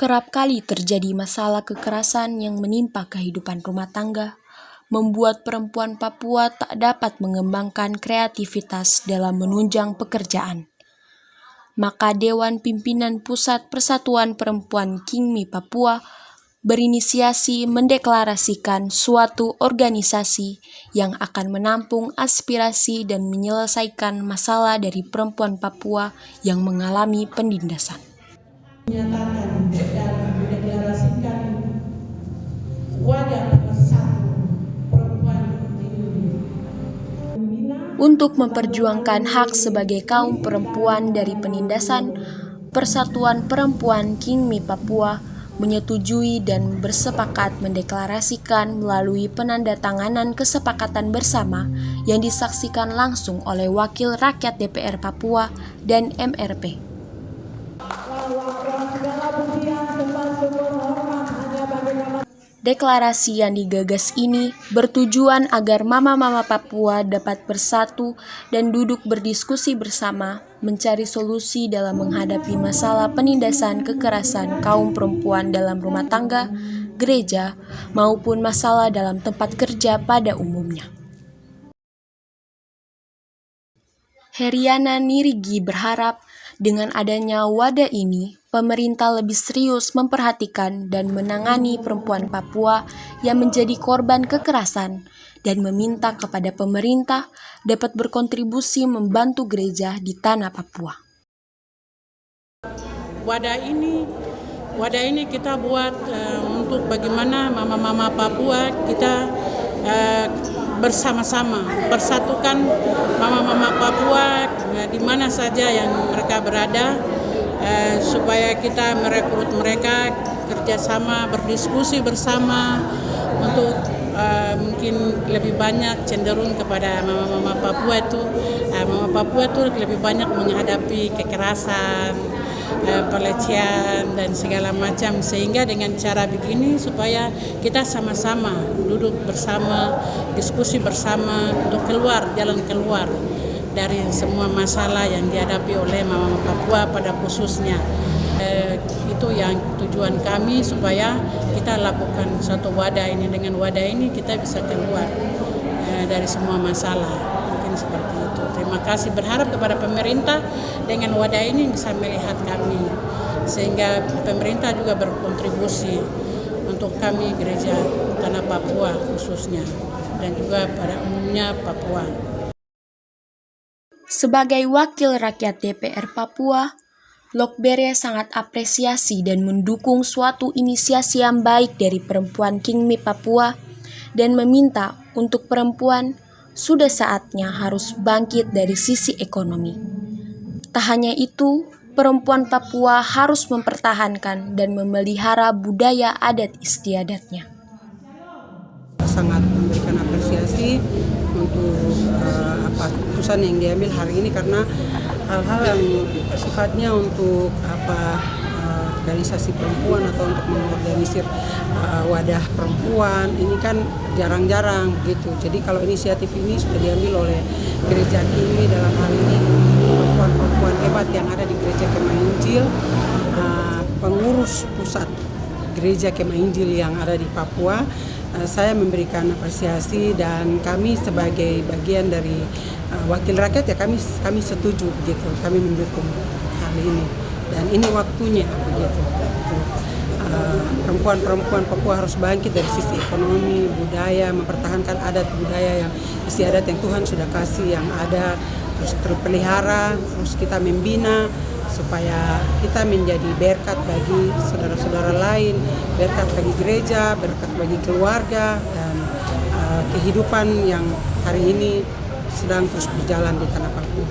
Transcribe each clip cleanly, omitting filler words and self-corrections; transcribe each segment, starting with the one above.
Kerap kali terjadi masalah kekerasan yang menimpa kehidupan rumah tangga, membuat perempuan Papua tak dapat mengembangkan kreativitas dalam menunjang pekerjaan. Maka Dewan Pimpinan Pusat Persatuan Perempuan Kingmi Papua berinisiasi mendeklarasikan suatu organisasi yang akan menampung aspirasi dan menyelesaikan masalah dari perempuan Papua yang mengalami penindasan. Menyatakan dan mendeklarasikan wadah persatu perempuan untuk memperjuangkan hak sebagai kaum perempuan dari penindasan. Persatuan Perempuan Kingmi Papua menyetujui dan bersepakat mendeklarasikan melalui penandatanganan kesepakatan bersama yang disaksikan langsung oleh Wakil Rakyat DPR Papua dan MRP. Deklarasi yang digagas ini bertujuan agar mama-mama Papua dapat bersatu dan duduk berdiskusi bersama, mencari solusi dalam menghadapi masalah penindasan kekerasan kaum perempuan dalam rumah tangga, gereja, maupun masalah dalam tempat kerja pada umumnya. Heriana Nirigi berharap dengan adanya wadah ini, pemerintah lebih serius memperhatikan dan menangani perempuan Papua yang menjadi korban kekerasan dan meminta kepada pemerintah dapat berkontribusi membantu gereja di tanah Papua. Wadah ini kita buat untuk bagaimana mama-mama Papua kita bersama-sama persatukan mama-mama Papua di mana saja yang mereka berada, supaya kita merekrut mereka kerjasama, berdiskusi bersama untuk mungkin lebih banyak cenderung kepada mama-mama Papua itu. Mama Papua itu lebih banyak menghadapi kekerasan, pelecehan dan segala macam, sehingga dengan cara begini supaya kita sama-sama duduk bersama, diskusi bersama untuk jalan keluar dari semua masalah yang dihadapi oleh mama Papua pada khususnya. Itu yang tujuan kami supaya kita lakukan suatu wadah ini. Dengan wadah ini kita bisa keluar dari semua masalah. Mungkin seperti itu. Terima kasih, berharap kepada pemerintah dengan wadah ini bisa melihat kami, sehingga pemerintah juga berkontribusi untuk kami gereja tanah Papua khususnya dan juga pada umumnya Papua. Sebagai wakil rakyat DPR Papua, Lokbere sangat apresiasi dan mendukung suatu inisiasi yang baik dari perempuan Kingmi Papua dan meminta untuk perempuan sudah saatnya harus bangkit dari sisi ekonomi. Tak hanya itu, perempuan Papua harus mempertahankan dan memelihara budaya adat istiadatnya. Sangat memberikan apresiasi untuk keputusan yang diambil hari ini, karena hal-hal yang sifatnya untuk organisasi perempuan atau untuk mengorganisir wadah perempuan ini kan jarang-jarang begitu. Jadi kalau inisiatif ini sudah diambil oleh Gereja Kingmi, dalam hal ini perempuan-perempuan hebat yang ada di Gereja Kemah Injil, pengurus pusat Gereja Kemah Injil yang ada di Papua, saya memberikan apresiasi, dan kami sebagai bagian dari wakil rakyat ya kami setuju begitu, kami mendukung hal ini dan ini waktunya begitu. Perempuan-perempuan Papua harus bangkit dari sisi ekonomi, budaya, mempertahankan adat budaya yang istiadat yang Tuhan sudah kasih yang ada, terus terpelihara, terus kita membina supaya kita menjadi berkat bagi saudara-saudara lain, berkat bagi gereja, berkat bagi keluarga, dan kehidupan yang hari ini sedang terus berjalan di tanah Papua.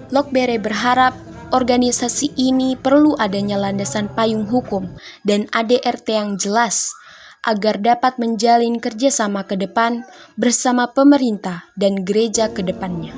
Lokbere berharap organisasi ini perlu adanya landasan payung hukum dan ADRT yang jelas agar dapat menjalin kerjasama ke depan bersama pemerintah dan gereja ke depannya.